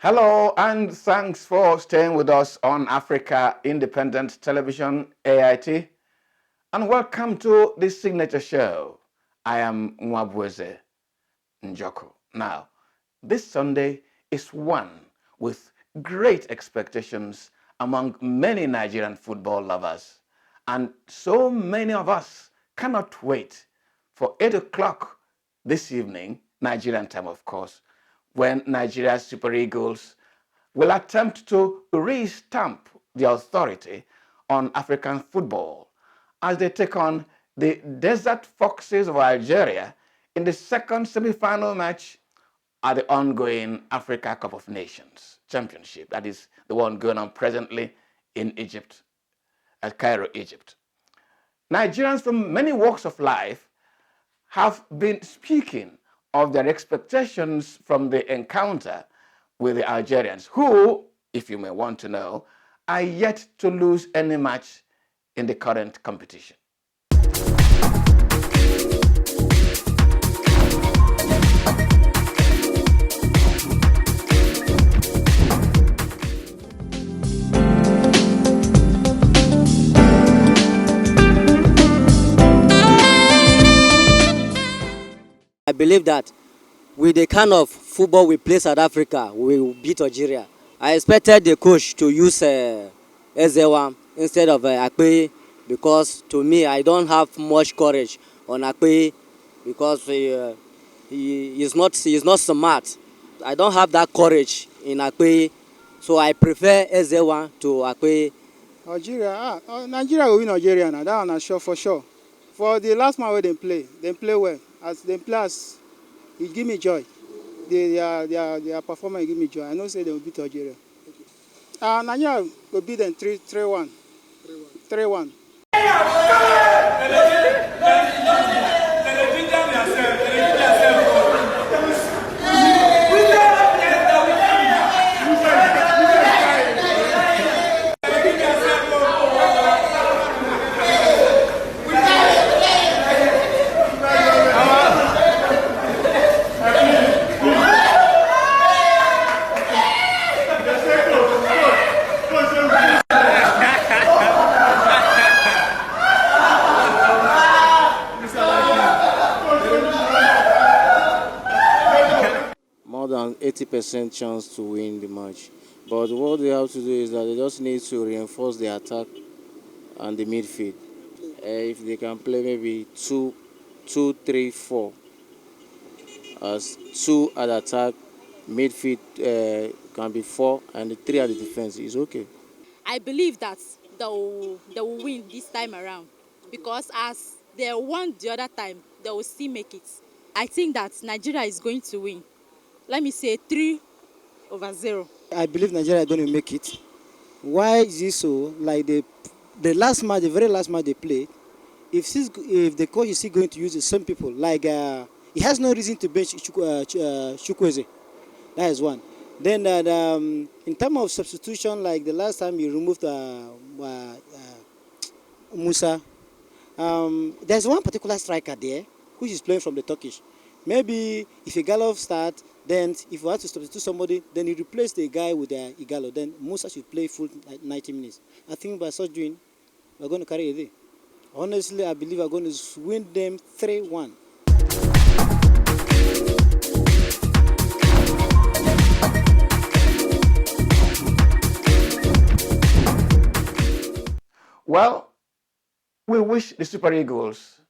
Hello, and thanks for staying with us on Africa Independent Television, AIT, and welcome to this signature show. I am Mwabweze Njoko. Now, this Sunday is one with great expectations among many Nigerian football lovers, and so many of us cannot wait for 8 o'clock this evening, Nigerian time, of course, when Nigeria's Super Eagles will attempt to re-stamp the authority on African football as they take on the Desert Foxes of Algeria in the second semi-final match at the ongoing Africa Cup of Nations Championship. That is the one going on presently in Egypt, at Cairo, Egypt. Nigerians from many walks of life have been speaking of their expectations from the encounter with the Algerians, who, if you may want to know, are yet to lose any match in the current competition. I believe that with the kind of football we play South Africa, we will beat Algeria. I expected the coach to use Ezewa instead of Akpe, because to me I don't have much courage on Akpe because he is not smart. I don't have that courage in Akpe, so I prefer Ezewa to Akpe. Nigeria will win Algeria now. That one is sure for sure. For the last match where they play well. As they play, it give me joy. Their performance give me joy. I know say they will beat Algeria. Nigeria will beat them 3-1. 3-1. More than 80% chance to win the match. But what they have to do is that they just need to reinforce the attack and the midfield. If they can play maybe 2-3-4 as 2 at attack, midfield can be 4, and the 3 at the defense is okay. I believe that they will win this time around, because as they won the other time, they will still make it. I think that Nigeria is going to win. Let me say 3-0. I believe Nigeria is going to make it. Why is this so? Like the last match, the very last match they played, if the coach is still going to use the same people, like he has no reason to bench Chukwueze. That is one. Then in terms of substitution, like the last time he removed Musa, there's one particular striker there which is playing from the Turkish. Maybe if Igalo start, then if we have to substitute somebody, then you replace the guy with Igalo. Then Musa should play full 90 minutes. I think by such doing, we're going to carry a day. Honestly, I believe we're going to win them 3-1. Well, we wish the Super Eagles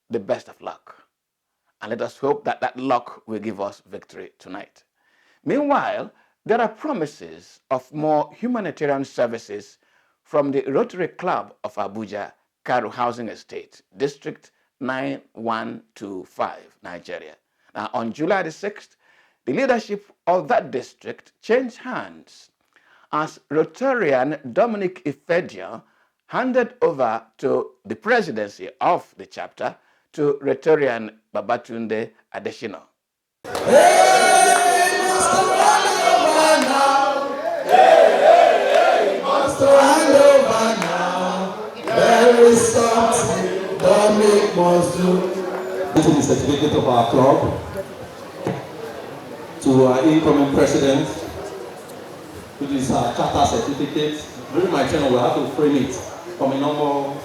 the best of luck. And let us hope that that luck will give us victory tonight. Meanwhile, there are promises of more humanitarian services from the Rotary Club of Abuja, Cairo Housing Estate, District 9125, Nigeria. Now, on July the 6th, the leadership of that district changed hands as Rotarian Dominic Ifedia handed over to the presidency of the chapter to Rotarian Babatunde Adeshino. This is the certificate of our club to our incoming president, which is a charter certificate. During my tenure, we have to frame it from a normal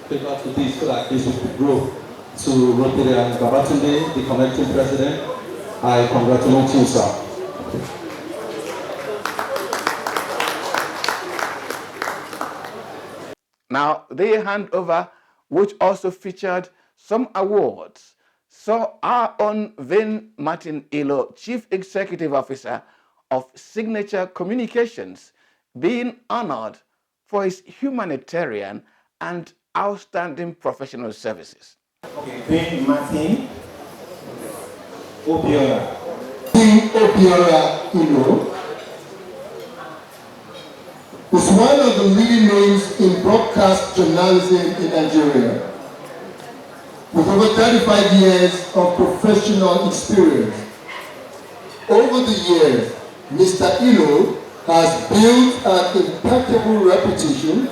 paper to this so that this will grow to Rotary and Babatunde, the connecting president. I congratulate you, sir. Now, the handover, which also featured some awards, saw our own Vin Martin Ilo, Chief Executive Officer of Signature Communications, being honored for his humanitarian and outstanding professional services. Vin Martin Obiora. Vin Obiora Ilo is one of the leading names in broadcast journalism in Nigeria. With over 35 years of professional experience. Over the years, Mr. Ilo has built an impeccable reputation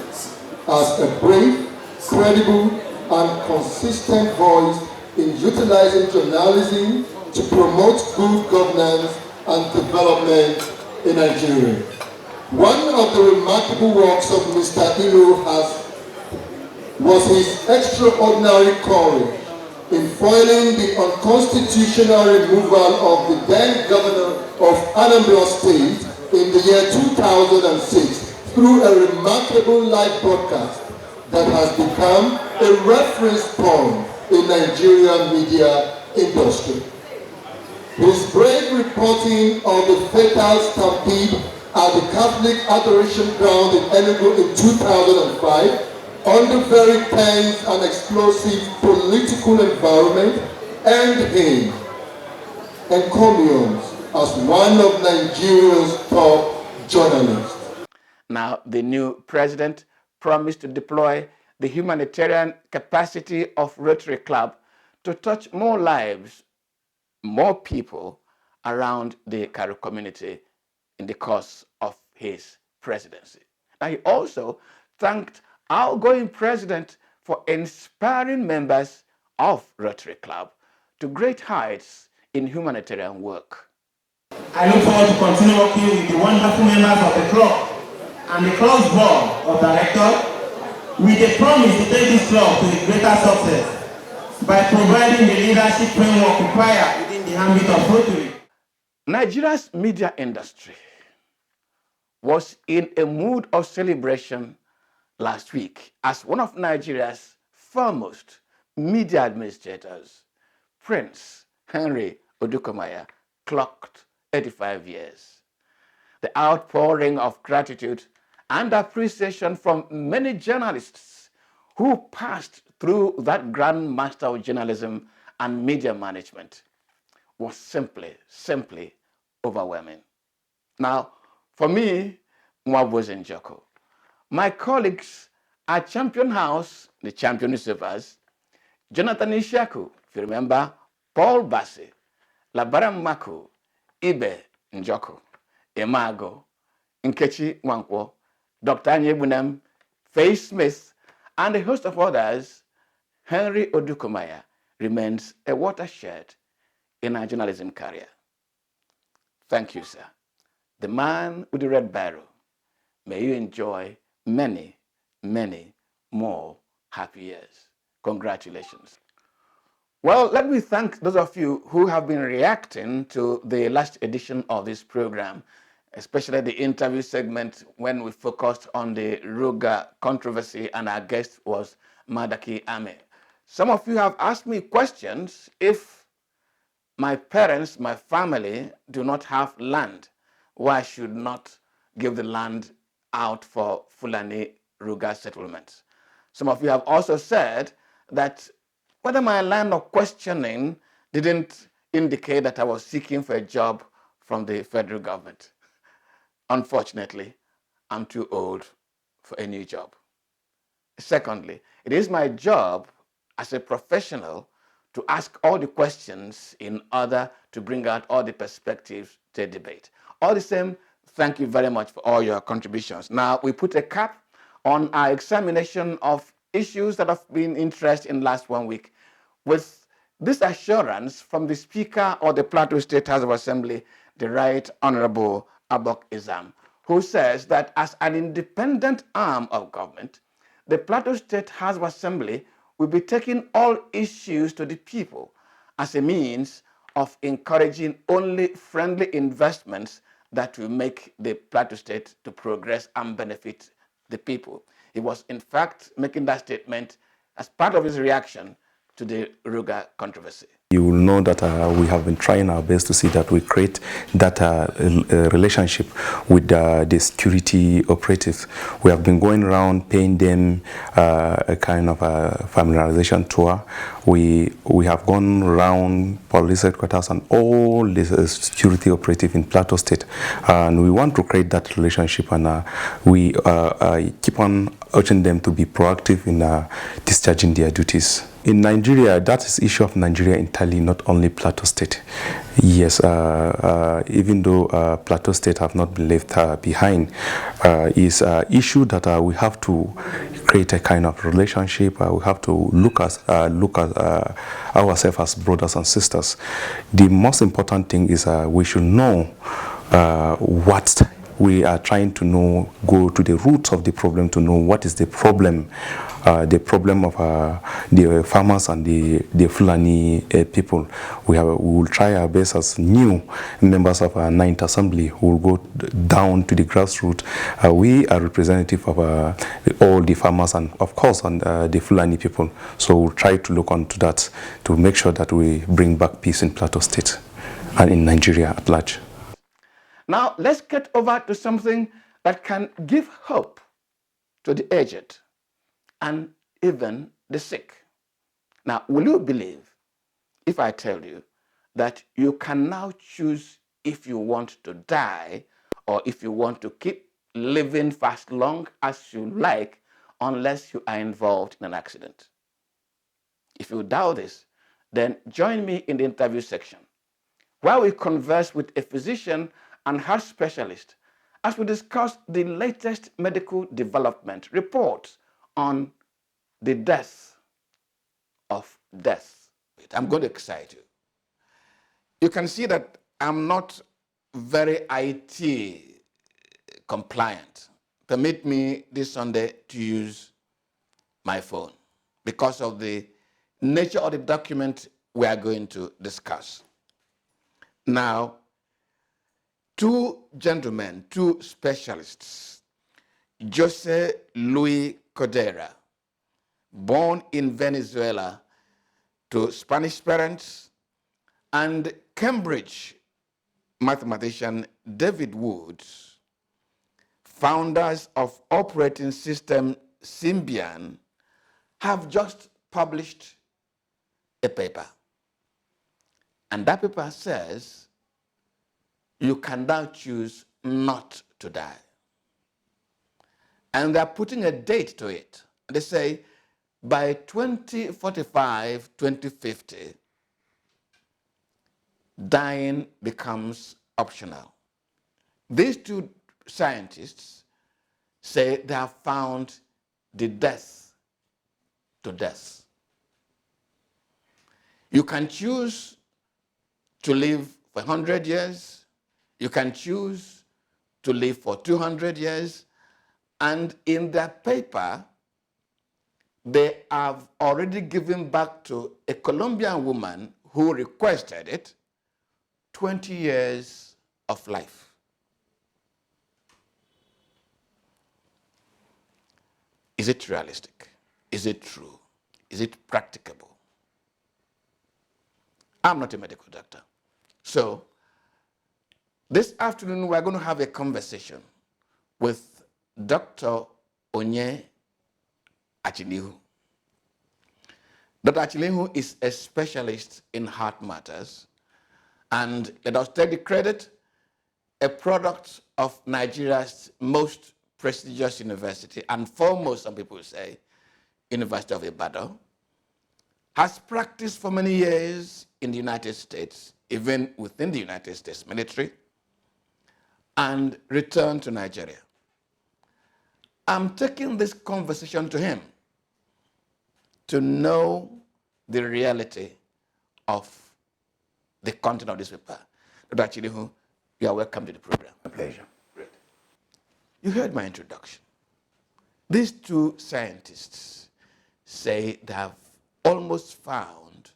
as a brave, credible, and consistent voice in utilizing journalism to promote good governance and development in Nigeria. One of the remarkable works of Mr. Ilo was his extraordinary courage in foiling the unconstitutional removal of the then governor of Anambra State in the year 2006 through a remarkable live broadcast that has become a reference point in Nigerian media industry. His brave reporting of the fatal stampede at the Catholic Adoration Ground in Enugu in 2005 under very tense and explosive political environment earned him encomiums as one of Nigeria's top journalists. Now, the new president promised to deploy the humanitarian capacity of Rotary Club to touch more lives, more people around the Karo community in the course of his presidency. Now, he also thanked our outgoing president for inspiring members of Rotary Club to great heights in humanitarian work. I look forward to continue working with the wonderful members of the club and the club's board of directors with a promise to take this club to a greater success by providing the leadership framework required within the ambit of Rotary. Nigeria's media industry was in a mood of celebration last week as one of Nigeria's foremost media administrators, Prince Henry Odukomaya, clocked 85 years. The outpouring of gratitude and appreciation from many journalists who passed through that grand master of journalism and media management was simply overwhelming. Now, for me, Mwabweze Njoko, my colleagues at Champion House, the Champion newspapers, Jonathan Ishaku, if you remember, Paul Bassi, Labaram Maku, Ibe Njoko, Emago, Nkechi Wankwo, Dr. Anyebunem, Faye Smith, and a host of others, Henry Odukomaya remains a watershed in our journalism career. Thank you, sir. The man with the red barrel. May you enjoy many, many more happy years. Congratulations. Well, let me thank those of you who have been reacting to the last edition of this program, especially the interview segment when we focused on the Ruga controversy and our guest was Madaki Ame. Some of you have asked me questions. If my parents, my family do not have land, why should not give the land out for Fulani Ruga settlements? Some of you have also said that whether my line of questioning didn't indicate that I was seeking for a job from the federal government. Unfortunately, I'm too old for a new job. Secondly, it is my job as a professional to ask all the questions in order to bring out all the perspectives to debate. All the same, thank you very much for all your contributions. Now, we put a cap on our examination of issues that have been interest in the last 1 week with this assurance from the Speaker of the Plateau State House of Assembly, the Right Honorable Abok Izam, who says that as an independent arm of government, the Plateau State House of Assembly will be taking all issues to the people as a means of encouraging only friendly investments that will make the Plateau State to progress and benefit the people. He was in fact making that statement as part of his reaction to the Ruga controversy. You will know that we have been trying our best to see that we create that relationship with the security operatives. We have been going around paying them a kind of a familiarization tour. We have gone around police headquarters and all the security operatives in Plateau State, and we want to create that relationship, and we keep on urging them to be proactive in discharging their duties. In Nigeria, that is issue of Nigeria entirely, not only Plateau State. Yes, even though Plateau State have not been left behind, is an issue that we have to create a kind of relationship. We have to look at ourselves as brothers and sisters. The most important thing is we should know what we are trying to know, go to the roots of the problem to know what is the problem of the farmers and the Fulani people. We will try our best as new members of our 9th Assembly who will go down to the grassroots. We are representative of all the farmers and of course and the Fulani people. So we'll try to look onto that to make sure that we bring back peace in Plateau State and in Nigeria at large. Now, let's get over to something that can give hope to the aged and even the sick. Now, will you believe if I tell you that you can now choose if you want to die or if you want to keep living for as long as you like unless you are involved in an accident? If you doubt this, then join me in the interview section where we converse with a physician and heart specialist as we discuss the latest medical development reports on the death of death. I'm going to excite you. You can see that I'm not very IT compliant. Permit me this Sunday to use my phone because of the nature of the document we are going to discuss. Now, two gentlemen, two specialists, Jose Luis Cordera, born in Venezuela to Spanish parents, and Cambridge mathematician David Woods, founders of operating system Symbian, have just published a paper. And that paper says you can now choose not to die. And they're putting a date to it. They say by 2045, 2050, dying becomes optional. These two scientists say they have found the death to death. You can choose to live for 100 years, you can choose to live for 200 years, and in their paper, they have already given back to a Colombian woman who requested it 20 years of life. Is it realistic? Is it true? Is it practicable? I'm not a medical doctor. So, this afternoon we're going to have a conversation with Dr. Onye Achinihu. Dr. Achinihu is a specialist in heart matters, and let us take the credit, a product of Nigeria's most prestigious university, and foremost, some people say, University of Ibadan, has practiced for many years in the United States, even within the United States military, and returned to Nigeria. I'm taking this conversation to him to know the reality of the content of this paper. Dr. Achinihu, you are welcome to the program. pleasure. You heard my introduction. These two scientists say they have almost found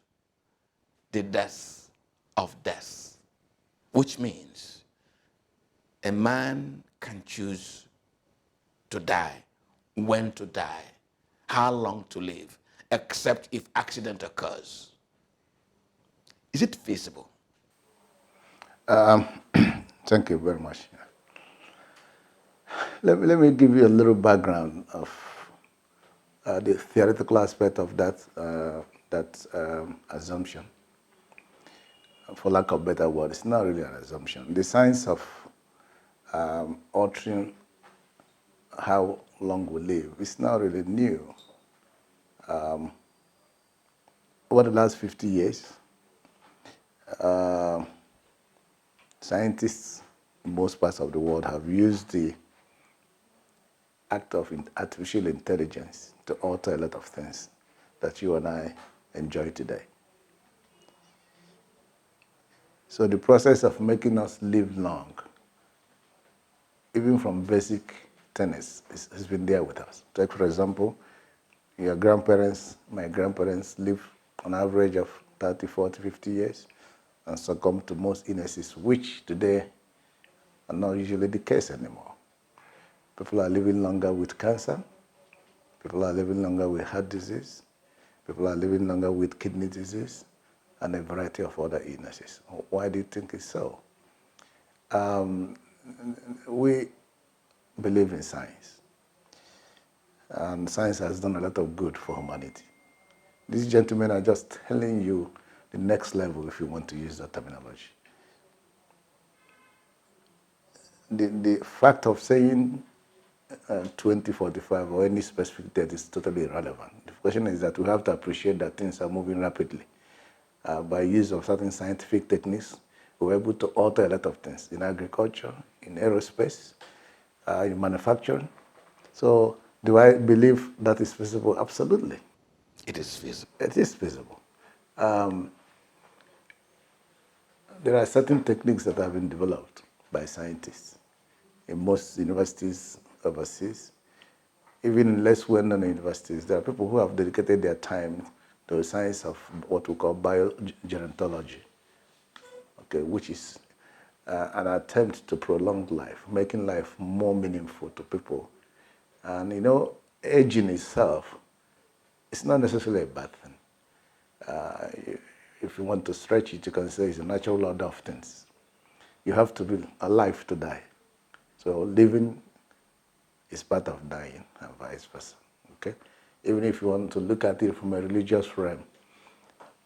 the death of death, which means a man can choose to die, when to die, how long to live, except if accident occurs. Is it feasible? Thank you very much. Let me give you a little background of the theoretical aspect of that assumption. For lack of better word, it's not really an assumption. The science of altering how long we live is not really new. Over the last 50 years, scientists in most parts of the world have used the act of artificial intelligence to alter a lot of things that you and I enjoy today. So the process of making us live long, even from basic tenets, has been there with us. Take, for example, your grandparents, my grandparents live on average of 30, 40, 50 years and succumb to most illnesses, which today are not usually the case anymore. People are living longer with cancer. People are living longer with heart disease. People are living longer with kidney disease and a variety of other illnesses. Why do you think it's so? We believe in science. And science has done a lot of good for humanity. These gentlemen are just telling you the next level, if you want to use that terminology. The fact of saying 2045 or any specific date is totally irrelevant. The question is that we have to appreciate that things are moving rapidly. By use of certain scientific techniques, we're able to alter a lot of things in agriculture, in aerospace, in manufacturing. So do I believe that is feasible? Absolutely. It is feasible. It is feasible. There are certain techniques that have been developed by scientists in most universities overseas. Even in less well-known universities, there are people who have dedicated their time to the science of what we call biogerontology, okay, which is an attempt to prolong life, making life more meaningful to people. And you know, aging itself, it's not necessarily a bad thing. If you want to stretch it, you can say it's a natural order of things. You have to be alive to die. So living is part of dying and vice versa, okay? Even if you want to look at it from a religious realm,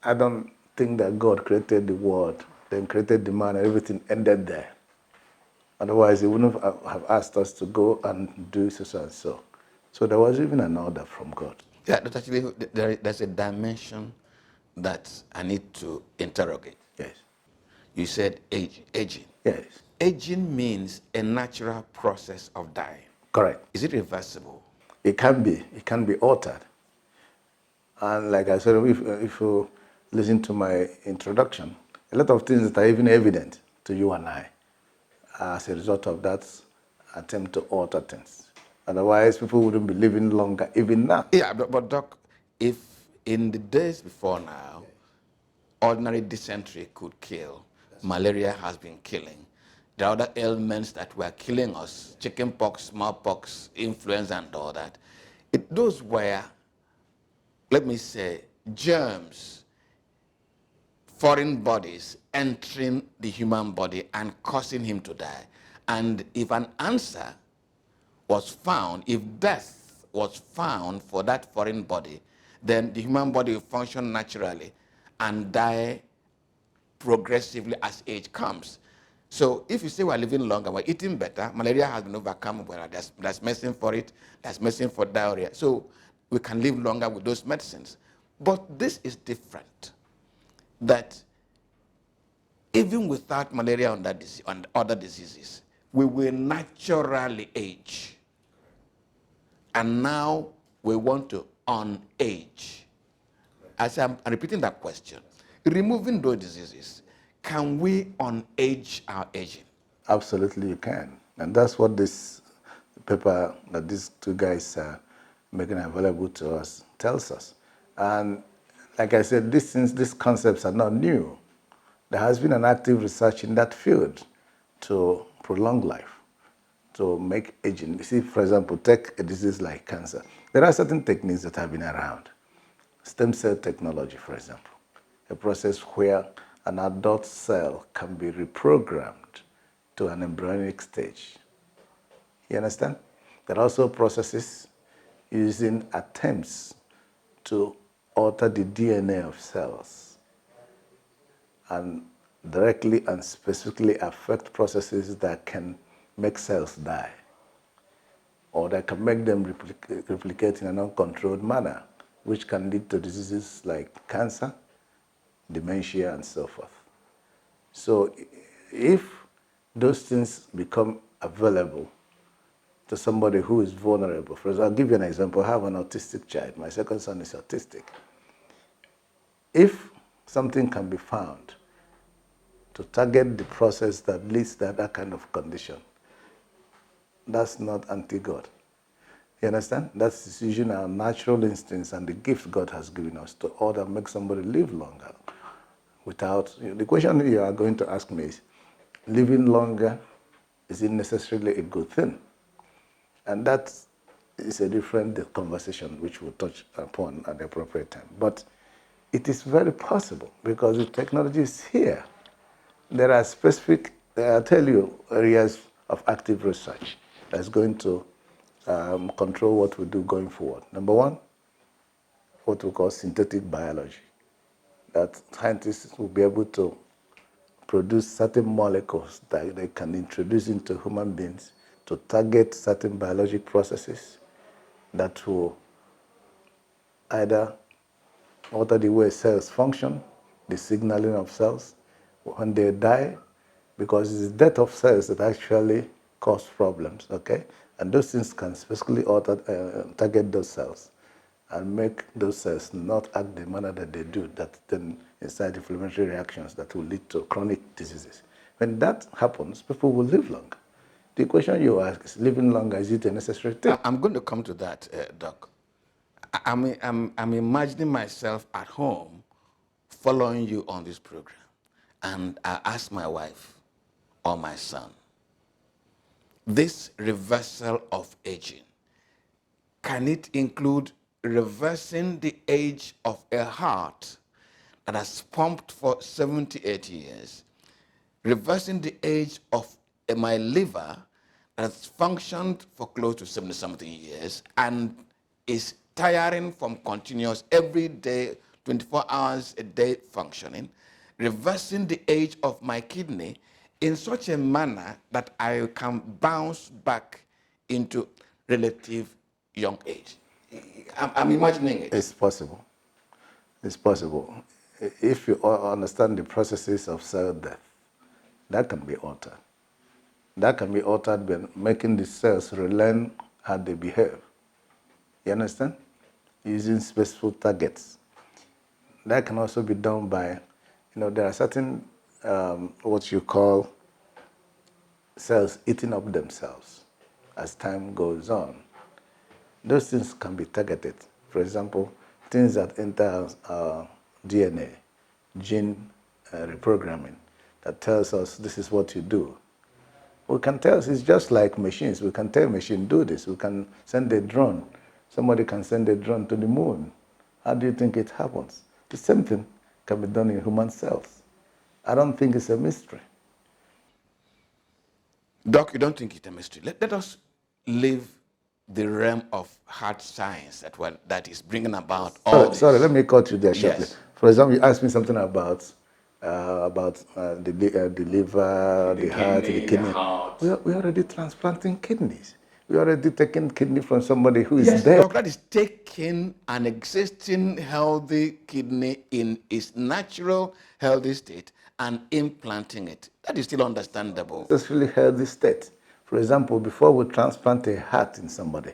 I don't think that God created the world, then created the man, and everything ended there. Otherwise, he wouldn't have asked us to go and do so and so. So there was even an order from God. Yeah, but actually, there's a dimension that I need to interrogate. Yes. You said aging. Yes. Aging means a natural process of dying. Correct. Is it reversible? It can be altered. And like I said, if you listen to my introduction, a lot of things that are even evident to you and I as a result of that attempt to alter things. Otherwise, people wouldn't be living longer even now. Yeah, but Doc, if in the days before now, ordinary dysentery could kill, malaria has been killing, there are other ailments that were killing us, chickenpox, smallpox, influenza and all that. Those were, let me say, germs, foreign bodies entering the human body and causing him to die. And if an answer was found, if death was found for that foreign body, then the human body will function naturally and die progressively as age comes. So if you say we're living longer, we're eating better, malaria has been overcome, there's medicine for it, there's medicine for diarrhea. So we can live longer with those medicines. But this is different, that even without malaria and other diseases, we will naturally age. And now we want to un-age. As I'm repeating that question, removing those diseases, can we un-age our aging? Absolutely, you can. And that's what this paper that these two guys are making available to us tells us. And like I said, these concepts are not new. There has been an active research in that field to prolong life, to make aging. You see, for example, take a disease like cancer. There are certain techniques that have been around. Stem cell technology, for example, a process where an adult cell can be reprogrammed to an embryonic stage. You understand? There are also processes using attempts to alter the DNA of cells and directly and specifically affect processes that can make cells die or that can make them replicate in an uncontrolled manner, which can lead to diseases like cancer, dementia, and so forth. So if those things become available to somebody who is vulnerable, for example, I'll give you an example. I have an autistic child. My second son is autistic. If something can be found to target the process that leads to that kind of condition, that's not anti-God. You understand? That's using our natural instincts and the gift God has given us to order make somebody live longer. Without, the question you are going to ask me is, living longer, is it necessarily a good thing? And that is a different conversation which we'll touch upon at the appropriate time. But it is very possible because the technology is here. There are specific, I'll tell you, areas of active research that's going to control what we do going forward. Number one, what we call synthetic biology. That scientists will be able to produce certain molecules that they can introduce into human beings to target certain biologic processes that will either alter the way cells function, the signaling of cells, when they die, because it's the death of cells that actually cause problems, okay? And those things can specifically target those cells and make those cells not act the manner that they do, that then incite inflammatory reactions that will lead to chronic diseases. When that happens, people will live longer. The question you ask is, living longer, is it a necessary thing? I'm going to come to that, Doc. I'm imagining myself at home following you on this program, and I ask my wife or my son, this reversal of aging, can it include reversing the age of a heart that has pumped for 78 years, reversing the age of my liver that has functioned for close to 70-something years and is tiring from continuous every day, 24 hours a day functioning, reversing the age of my kidney in such a manner that I can bounce back into relative young age. I'm imagining it. It's possible. It's possible. If you understand the processes of cell death, that can be altered. That can be altered by making the cells relearn how they behave. You understand? Using specific targets. That can also be done by, there are certain, what you call cells eating up themselves as time goes on. Those things can be targeted. For example, things that enter our DNA, gene reprogramming, that tells us this is what you do. We can tell, it's just like machines. We can tell a machine, do this. We can send a drone. Somebody can send a drone to the moon. How do you think it happens? The same thing can be done in human cells. I don't think it's a mystery. Doc, you don't think it's a mystery. Let us leave the realm of hard science that is bringing about all this. Sorry, let me cut you there shortly. Yes. For example, you asked me something about the liver, the heart, the kidney. We're already transplanting kidneys. We're already taking kidney from somebody who is dead. Doc, that is taking an existing healthy kidney in its natural healthy state and implanting it. That is still understandable. It's really healthy state. For example, before we transplant a heart in somebody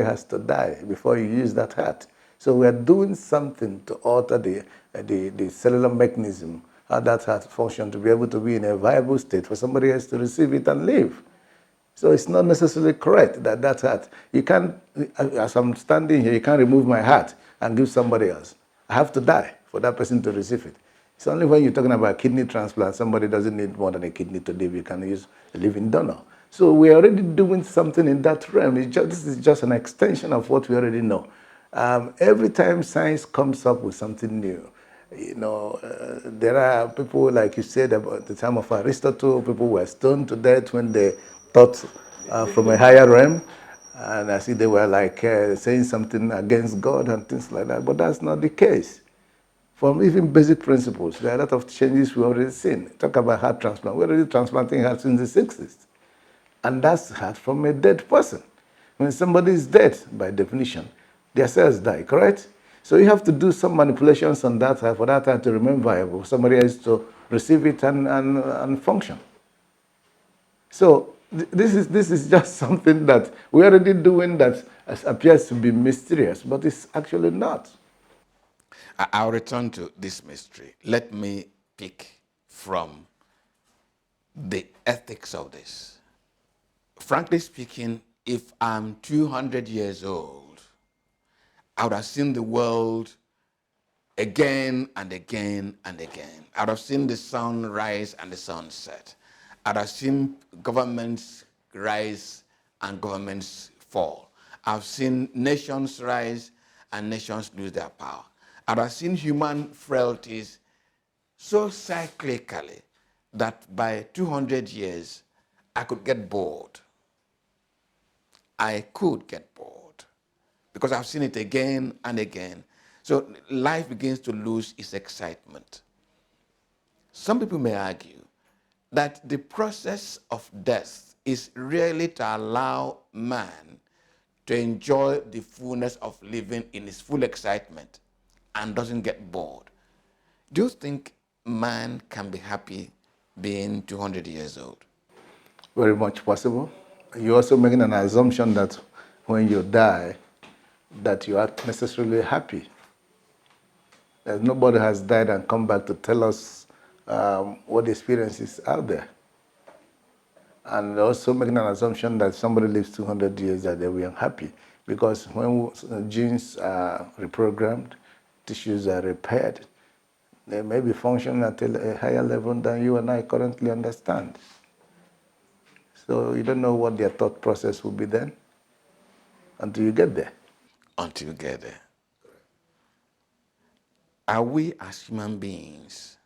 has to die before you use that heart. So we are doing something to alter the cellular mechanism how that heart functions to be able to be in a viable state for somebody else to receive it and live. So it's not necessarily correct that that heart, you can't, as I'm standing here, you can't remove my heart and give somebody else. I have to die for that person to receive it. It's only when you're talking about kidney transplant, somebody doesn't need more than a kidney to live, you can use a living donor. So we're already doing something in that realm. This is just an extension of what we already know. Every time science comes up with something new, there are people, like you said, about the time of Aristotle, people were stoned to death when they thought from a higher realm. And I see they were like saying something against God and things like that. But that's not the case. From even basic principles, there are a lot of changes we've already seen. Talk about heart transplant. We're already transplanting hearts in the 60s. And that's heart from a dead person. When somebody is dead, by definition, their cells die, correct? So you have to do some manipulations on that heart for that heart to remain viable, somebody else to receive it and function. So this is just something that we're already doing that appears to be mysterious, but it's actually not. I'll return to this mystery. Let me pick from the ethics of this. Frankly speaking, if I'm 200 years old, I would have seen the world again and again and again. I would have seen the sun rise and the sun set. I would have seen governments rise and governments fall. I've seen nations rise and nations lose their power. I would have seen human frailties so cyclically that by 200 years, I could get bored. I could get bored because I've seen it again and again. So life begins to lose its excitement. Some people may argue that the process of death is really to allow man to enjoy the fullness of living in his full excitement and doesn't get bored. Do you think man can be happy being 200 years old? Very much possible. You're also making an assumption that when you die, that you are necessarily happy. That nobody has died and come back to tell us what the experience is out there. And also making an assumption that somebody lives 200 years that they will be unhappy. Because when genes are reprogrammed, tissues are repaired, they may be functioning at a higher level than you and I currently understand. So you don't know what their thought process will be then until you get there. Until you get there. Are we as human beings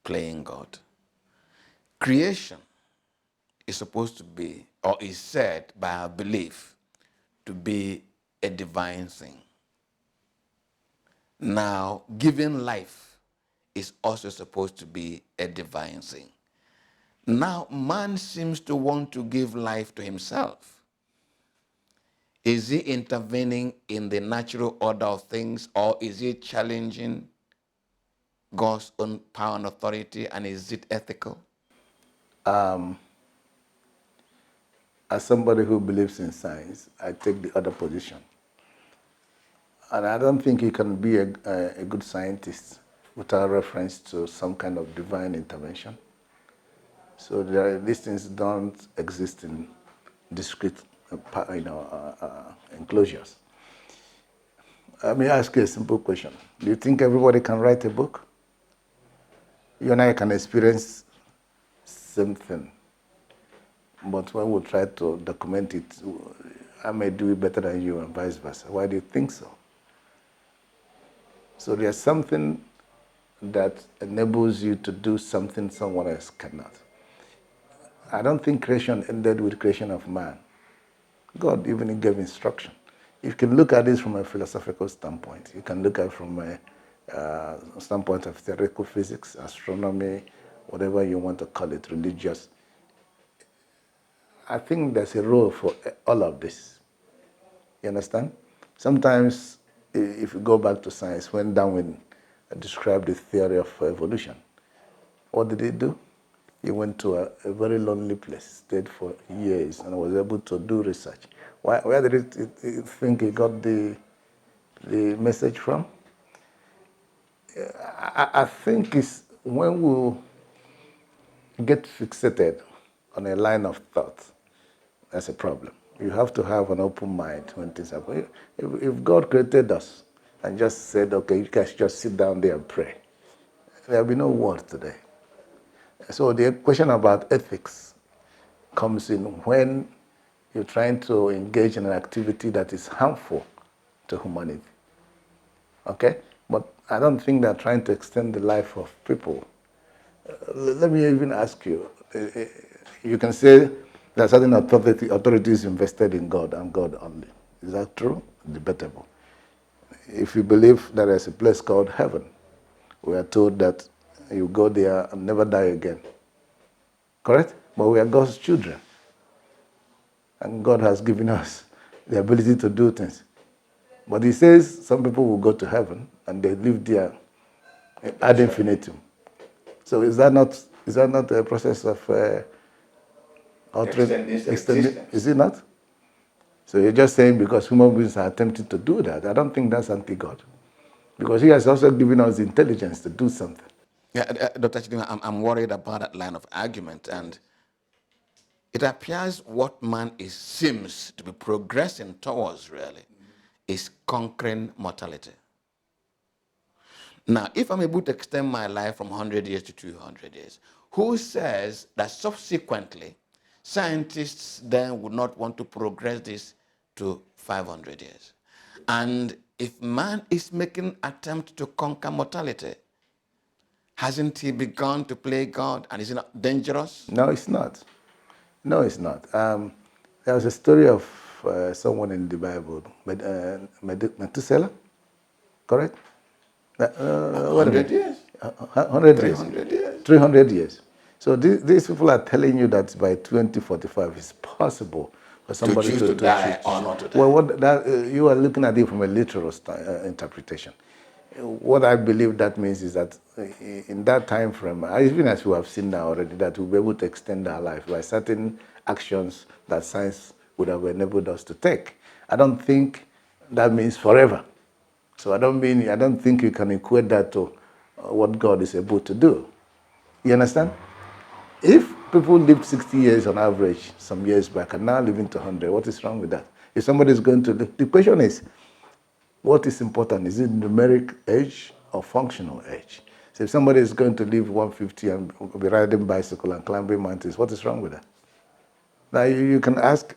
playing God? Creation is supposed to be, or is said by our belief, to be a divine thing. Now, giving life is also supposed to be a divine thing. Now, man seems to want to give life to himself. Is he intervening in the natural order of things, or is he challenging God's own power and authority, and is it ethical? As somebody who believes in science, I take the other position. And I don't think you can be a good scientist without reference to some kind of divine intervention. So these things don't exist in discrete enclosures. Let me ask you a simple question. Do you think everybody can write a book? You and I can experience something, but when we try to document it, I may do it better than you and vice versa. Why do you think so? So there's something that enables you to do something someone else cannot. I don't think creation ended with creation of man. God even gave instruction. You can look at this from a philosophical standpoint. You can look at it from a standpoint of theoretical physics, astronomy, whatever you want to call it, religious. I think there's a role for all of this. You understand? Sometimes, if you go back to science, when Darwin described the theory of evolution, what did he do? He went to a very lonely place, stayed for years, and was able to do research. Where did he think he got the message from? I think it's when we get fixated on a line of thought, that's a problem. You have to have an open mind when things happen. If God created us and just said, okay, you guys just sit down there and pray, there will be no war today. So the question about ethics comes in when you're trying to engage in an activity that is harmful to humanity. Okay? But I don't think they're trying to extend the life of people. Let me even ask you, you can say that certain authorities invested in God and God only. Is that true? Debatable. If you believe there is a place called heaven, we are told that you go there and never die again. Correct? But we are God's children. And God has given us the ability to do things. But he says some people will go to heaven and they live there ad infinitum. So is that not a process of extending? Is it not? So you're just saying because human beings are attempting to do that. I don't think that's anti-God. Because he has also given us the intelligence to do something. Yeah, Dr. Chidinma, I'm worried about that line of argument. And it appears what man seems to be progressing towards, really, is conquering mortality. Now, if I'm able to extend my life from 100 years to 200 years, who says that subsequently scientists then would not want to progress this to 500 years? And if man is making attempt to conquer mortality, hasn't he begun to play God, and is it not dangerous? No, it's not. No, it's not. There was a story of someone in the Bible, Methuselah, correct? 100 years. 100 years. 300 years. 300 years. So these people are telling you that by 2045 it's possible for somebody to choose to die or not to die. Well, you are looking at it from a literal interpretation. What I believe that means is that in that time frame, even as we have seen now already, that we'll be able to extend our life by certain actions that science would have enabled us to take. I don't think that means forever. So I don't think you can equate that to what God is able to do. You understand? If people lived 60 years on average some years back and now living to 100, what is wrong with that? If somebody is going to live, the question is, what is important? Is it numeric age or functional age? So if somebody is going to live 150 and be riding bicycle and climbing mountains, what is wrong with that? Now you can ask,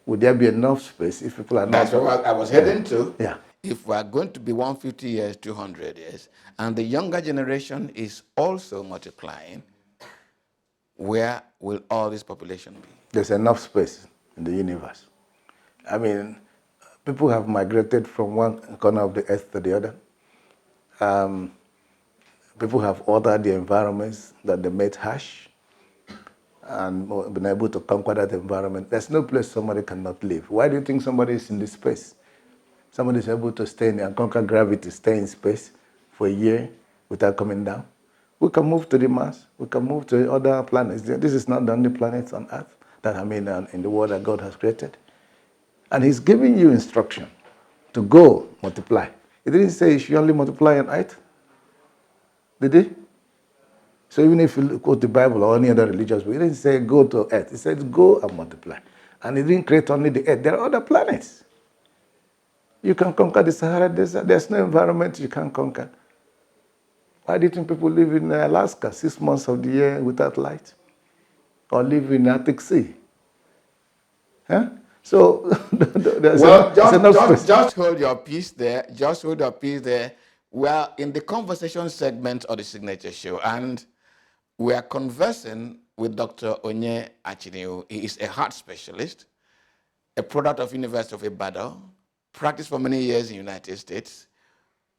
would there be enough space if people are not? That's what I was heading to. Yeah. If we are going to be 150 years, 200 years, and the younger generation is also multiplying, where will all this population be? There's enough space in the universe. I mean, people have migrated from one corner of the earth to the other. People have altered the environments that they made harsh and been able to conquer that environment. There's no place somebody cannot live. Why do you think somebody is in this space? Somebody is able to stay in there and conquer gravity, stay in space for a year without coming down. We can move to the Mars. We can move to other planets. This is not the only planet on Earth in the world that God has created. And He's giving you instruction to go multiply. He didn't say you should only multiply on Earth. Did He? So even if you quote the Bible or any other religious book, He didn't say go to Earth. He said go and multiply. And He didn't create only the Earth. There are other planets. You can conquer the Sahara Desert. There's no environment you can't conquer. Why do you think people live in Alaska 6 months of the year without light? Or live in the Arctic Sea? Huh? So, just hold your peace there. Just hold your peace there. We are in the conversation segment of the Signature Show, and we are conversing with Dr. Onye Achiniu. He is a heart specialist, a product of University of Ibadan, practiced for many years in the United States.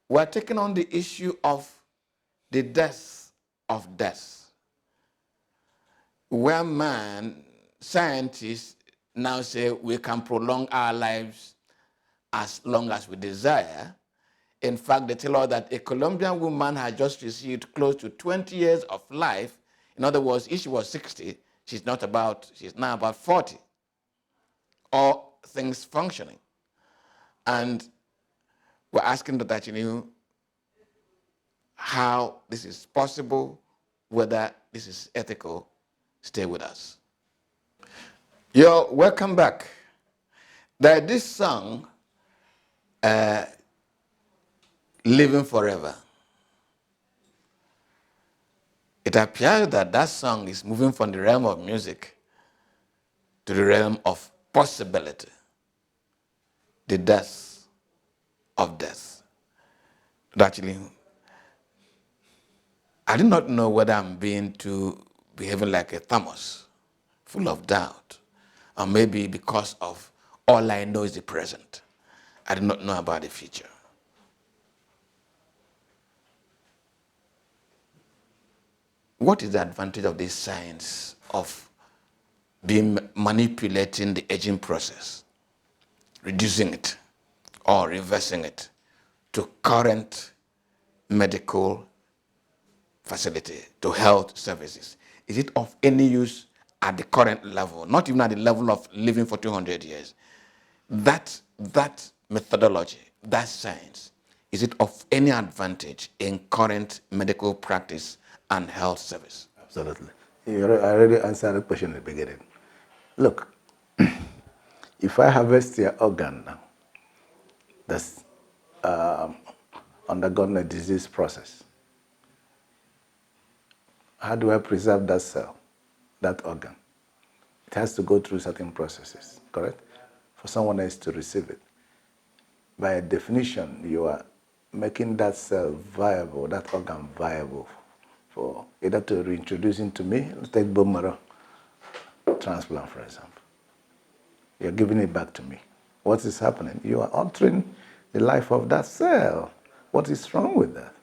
We are taking on the issue of the death of death, where scientists now say we can prolong our lives as long as we desire. In fact, they tell us that a Colombian woman has just received close to 20 years of life. In other words, if she was 60, she's now about 40. All things functioning. And we're asking Dr. Achiniu how this is possible, whether this is ethical, stay with us. You're welcome back. There is this song, Living Forever. It appears that that song is moving from the realm of music to the realm of possibility, the death of death. But actually, I do not know whether I'm behaving like a Thomas, full of doubt, or maybe because of all I know is the present. I do not know about the future. What is the advantage of this science of manipulating the aging process, reducing it or reversing it to current medical facility, to health services? Is it of any use at the current level, not even at the level of living for 200 years? That methodology, that science, is it of any advantage in current medical practice and health service? Absolutely. I already answered the question at the beginning. Look, if I harvest your organ now, that's undergone a disease process, how do I preserve that cell, that organ? It has to go through certain processes, correct? For someone else to receive it. By definition, you are making that cell viable, that organ viable, for either to reintroduce into me. Let's take bone marrow transplant, for example. You're giving it back to me. What is happening? You are altering the life of that cell. What is wrong with that?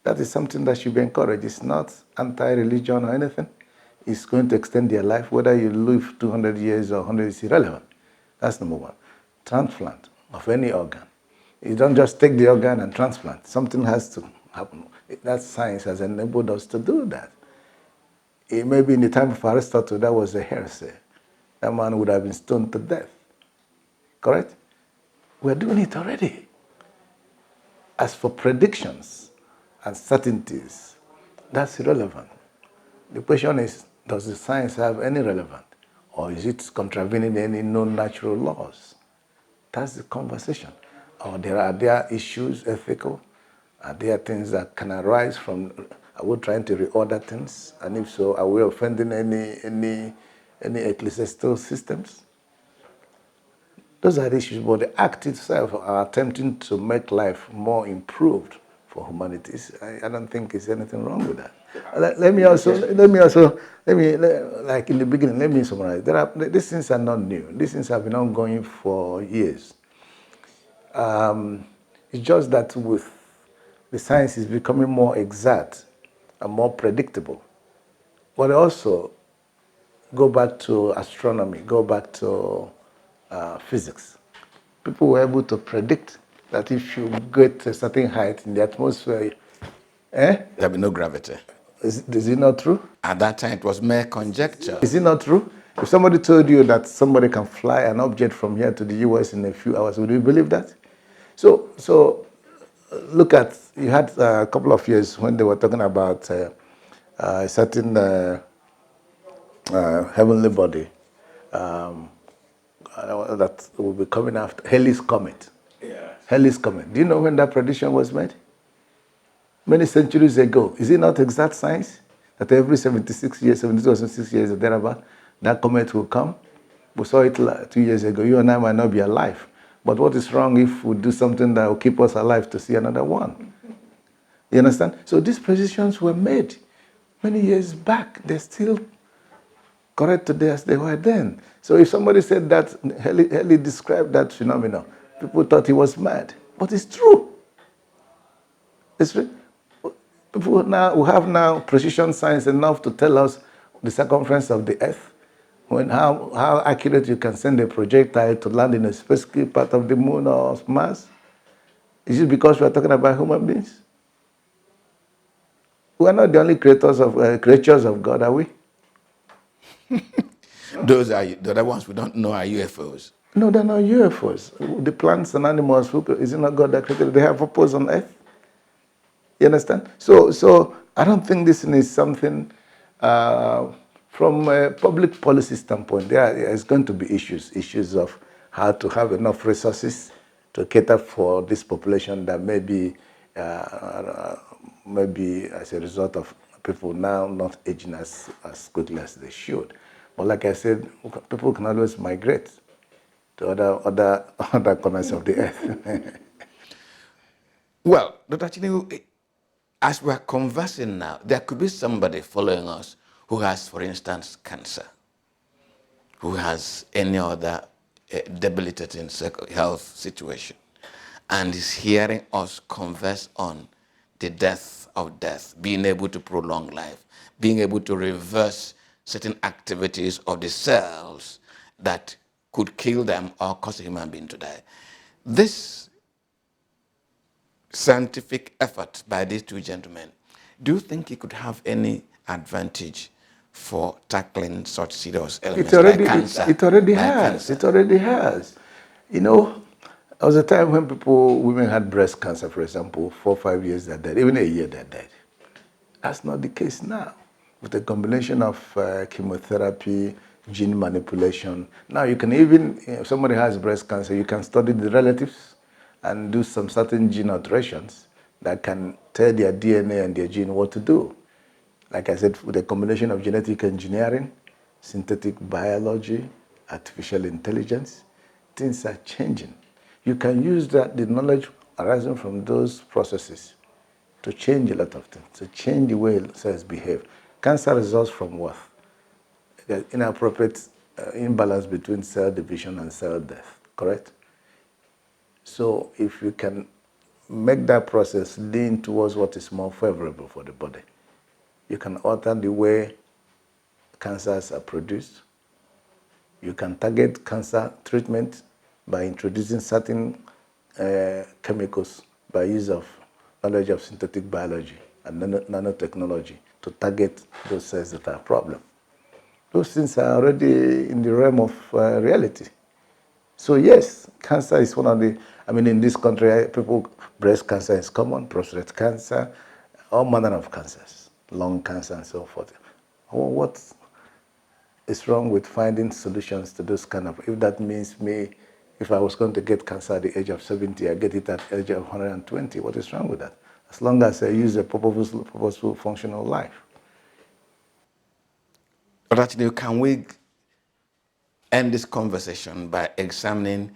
That is something that should be encouraged. It's not anti-religion or anything. It's going to extend their life. Whether you live 200 years or 100 is irrelevant. That's number one. Transplant of any organ. You don't just take the organ and transplant. Something has to happen. That science has enabled us to do that. It may be in the time of Aristotle, that was a heresy. That man would have been stoned to death. Correct? We're doing it already. As for predictions and certainties, that's irrelevant. The question is, does the science have any relevance? Or is it contravening any known natural laws? That's the conversation. Or are there issues, ethical? Are there things that can arise from, are we trying to reorder things? And if so, are we offending any ecclesiastical systems? Those are the issues, but the act itself are attempting to make life more improved for humanity. I don't think there's anything wrong with that. Let me like in the beginning, let me summarize. These things are not new. These things have been ongoing for years. It's just that with the science is becoming more exact and more predictable. But also, go back to astronomy, go back to physics. People were able to predict that if you get a certain height in the atmosphere, there'll be no gravity. Is it not true? At that time, it was mere conjecture. Is it not true? If somebody told you that somebody can fly an object from here to the US in a few hours, would you believe that? So look at, you had a couple of years when they were talking about a certain heavenly body that will be coming after Halley's Comet. Yeah. Halley's Comet. Do you know when that prediction was made? Many centuries ago. Is it not exact science that every 76 years, 72 or 76 years or thereabout, that comet will come? We saw it 2 years ago. You and I might not be alive. But what is wrong if we do something that will keep us alive to see another one? You understand? So these predictions were made many years back. They're still correct today as they were then. So if somebody said that, Halley described that phenomenon, people thought he was mad. But it's true. It's true. People now, we have now precision science enough to tell us the circumference of the Earth, how accurate you can send a projectile to land in a specific part of the moon or Mars. Is it because we are talking about human beings? We are not the only creatures of God, are we? Those are the other ones we don't know are UFOs. No, they're not UFOs. The plants and animals, is it not God that created? They have purpose on Earth. You understand? So I don't think this is something from a public policy standpoint. There is going to be issues of how to have enough resources to cater for this population that maybe as a result of people now not aging as quickly as they should. But like I said, people can always migrate to other corners of the earth. Well, Dr. Chinu, as we're conversing now, there could be somebody following us who has, for instance, cancer, who has any other debilitating health situation, and is hearing us converse on the death of death, being able to prolong life, being able to reverse certain activities of the cells that could kill them or cause a human being to die. This scientific effort by these two gentlemen, do you think it could have any advantage for tackling such serious elements like cancer? It already has. You know, there was a time when women had breast cancer, for example, 4 or 5 years they died, even a year they died. That's not the case now. With a combination of chemotherapy, gene manipulation. Now you can even, if somebody has breast cancer, you can study the relatives and do some certain gene alterations that can tell their DNA and their gene what to do. Like I said, with a combination of genetic engineering, synthetic biology, artificial intelligence, things are changing. You can use the knowledge arising from those processes to change a lot of things, to change the way cells behave. Cancer results from what? The inappropriate imbalance between cell division and cell death, correct? So if you can make that process lean towards what is more favorable for the body, you can alter the way cancers are produced. You can target cancer treatment by introducing certain chemicals by use of knowledge of synthetic biology and nanotechnology to target those cells that are a problem. Those things are already in the realm of reality. So yes, cancer is one of the, in this country, breast cancer is common, prostate cancer, all manner of cancers, lung cancer and so forth. What is wrong with finding solutions to those kind of, if that means if I was going to get cancer at the age of 70, I get it at the age of 120, what is wrong with that? As long as I use a purposeful functional life. But actually, can we end this conversation by examining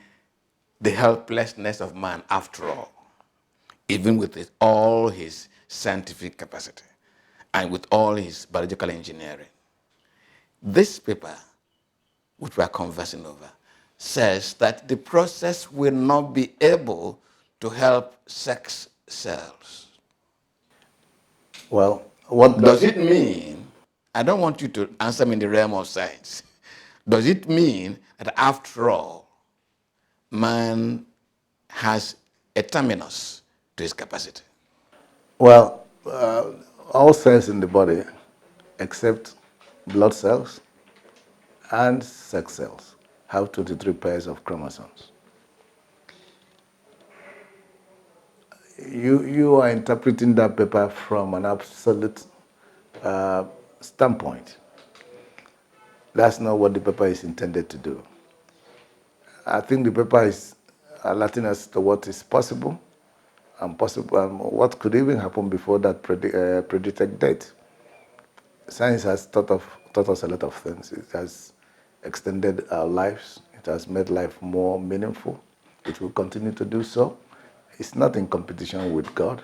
the helplessness of man after all, even with all his scientific capacity and with all his biological engineering? This paper, which we are conversing over, says that the process will not be able to help sex cells. Well, what does it mean? I don't want you to answer me in the realm of science. Does it mean that after all, man has a terminus to his capacity? Well, all cells in the body, except blood cells and sex cells, have 23 pairs of chromosomes. You are interpreting that paper from an absolute standpoint. That's not what the paper is intended to do. I think the paper is alerting us to what is possible and what could even happen before that predicted date. Science has taught us a lot of things. It has extended our lives. It has made life more meaningful. It will continue to do so. It's not in competition with God.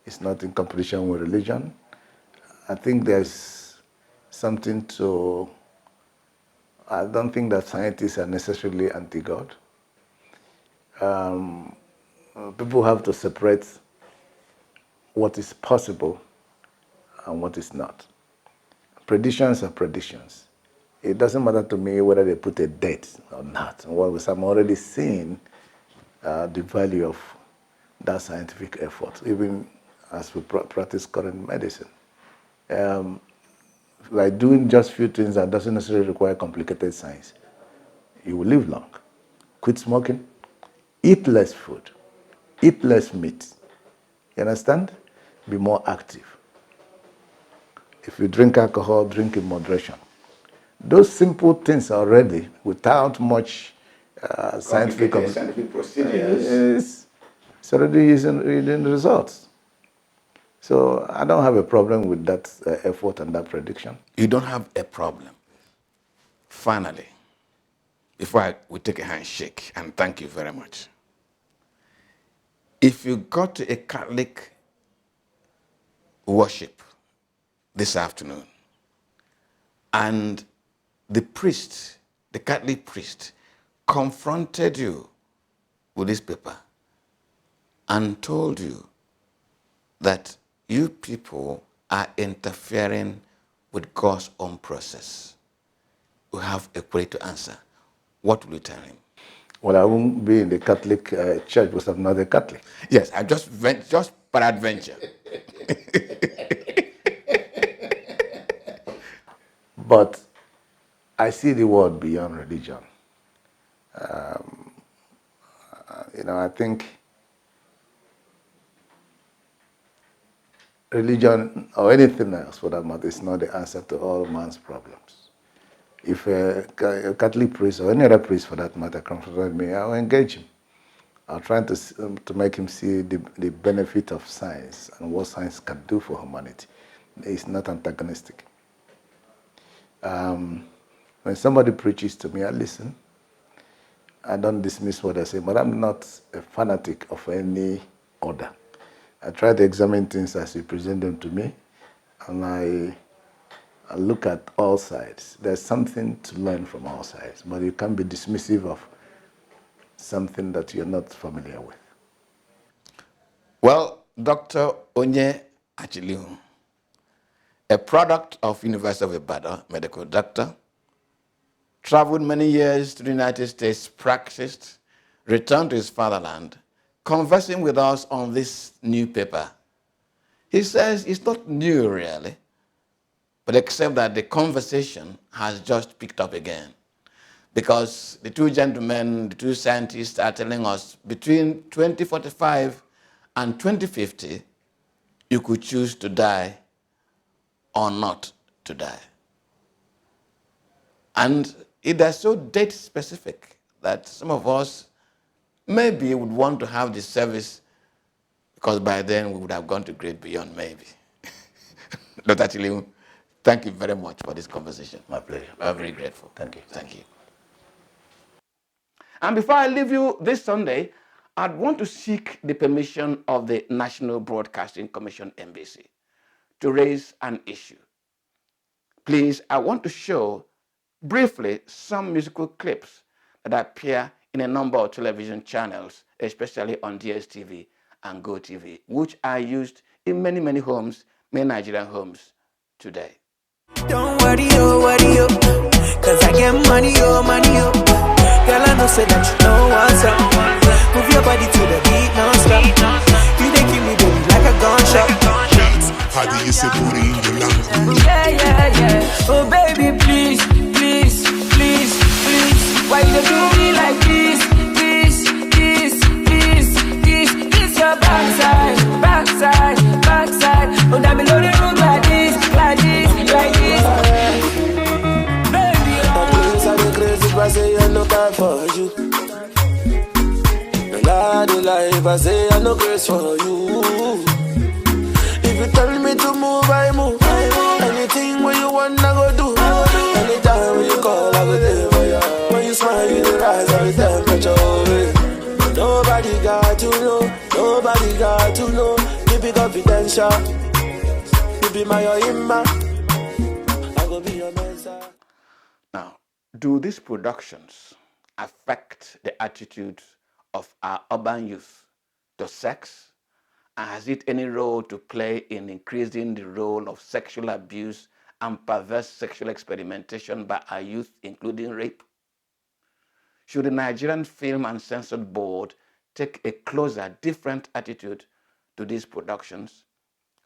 It's not in competition with religion. I think there's something to, I don't think that scientists are necessarily anti-God. People have to separate what is possible and what is not. Predictions are predictions. It doesn't matter to me whether they put a date or not. Because I'm already seeing the value of that scientific effort, even as we practice current medicine. By doing just few things that doesn't necessarily require complicated science, you will live long. Quit smoking, eat less food, eat less meat. You understand? be more active. If you drink alcohol, drink in moderation. Those simple things already, without much scientific procedures, it's already yielding results. So I don't have a problem with that effort and that prediction. You don't have a problem. Finally, before we take a handshake, and thank you very much. If you go to a Catholic worship this afternoon, and the priest, the Catholic priest, confronted you with this paper and told you that you people are interfering with God's own process, you have a query to answer. What will you tell him? Well, I won't be in the Catholic church because I'm not a Catholic. Yes, I just peradventure. But I see the world beyond religion. I think religion or anything else for that matter is not the answer to all man's problems. If a Catholic priest or any other priest for that matter confronted me, I'll engage him. I'll try to make him see the benefit of science and what science can do for humanity. It's not antagonistic. When somebody preaches to me, I listen. I don't dismiss what I say, but I'm not a fanatic of any order. I try to examine things as you present them to me, and I look at all sides. There's something to learn from all sides, but you can't be dismissive of something that you're not familiar with. Well, Dr. Onye Achilihu, a product of University of Ibadan, medical doctor, traveled many years to the United States, practiced, returned to his fatherland, conversing with us on this new paper. He says it's not new really, but except that the conversation has just picked up again. Because the two gentlemen, the two scientists are telling us between 2045 and 2050, you could choose to die or not to die. And it is so date specific that some of us maybe would want to have this service because by then we would have gone to great beyond maybe. Dr. Achilihu, thank you very much for this conversation. My pleasure. I'm very grateful. Thank you. Thank you. And before I leave you this Sunday, I'd want to seek the permission of the National Broadcasting Commission, NBC, to raise an issue. Please, I want to show briefly some musical clips that appear in a number of television channels, especially on DSTV and GoTV, which are used in many, many homes, many Nigerian homes today. Don't worry, cause I get money, Girl, I know say that you know what's up. Move your body to the beat, non-stop. You they give me baby like a gunshot. How do you say booty in your language? Yeah. Oh baby, please. Why you do me like this? This your backside. Oh, that me know the room like this. Baby, I'm crazy, I say I look out for you. The lie, the life, I say I no grace for you. If you tell me to move, I move. Anything when you want, I go do. Anytime when you call, I go there for you. When you smile, you the rise of the temperature. Nobody got to know. Keep it confidential. You be my imma. I go be your mentor. Now, do these productions affect the attitude of our urban youth to sex? And has it any role to play in increasing the role of sexual abuse and perverse sexual experimentation by our youth, including rape? Should the Nigerian Film and Censor Board take a closer, different attitude to these productions?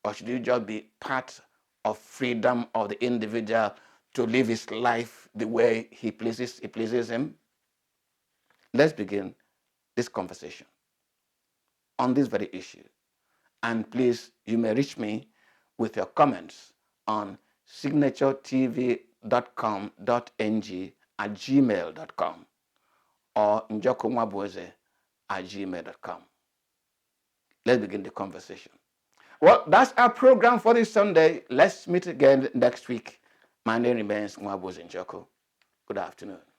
Or should it just be part of freedom of the individual to live his life the way he pleases him? Let's begin this conversation on this very issue. And please, you may reach me with your comments on signaturetv.com.ng@gmail.com or njokonwabueze@gmail.com. Let's begin the conversation. Well, that's our program for this Sunday. Let's meet again next week. My name remains Nwabueze Njoko. Good afternoon.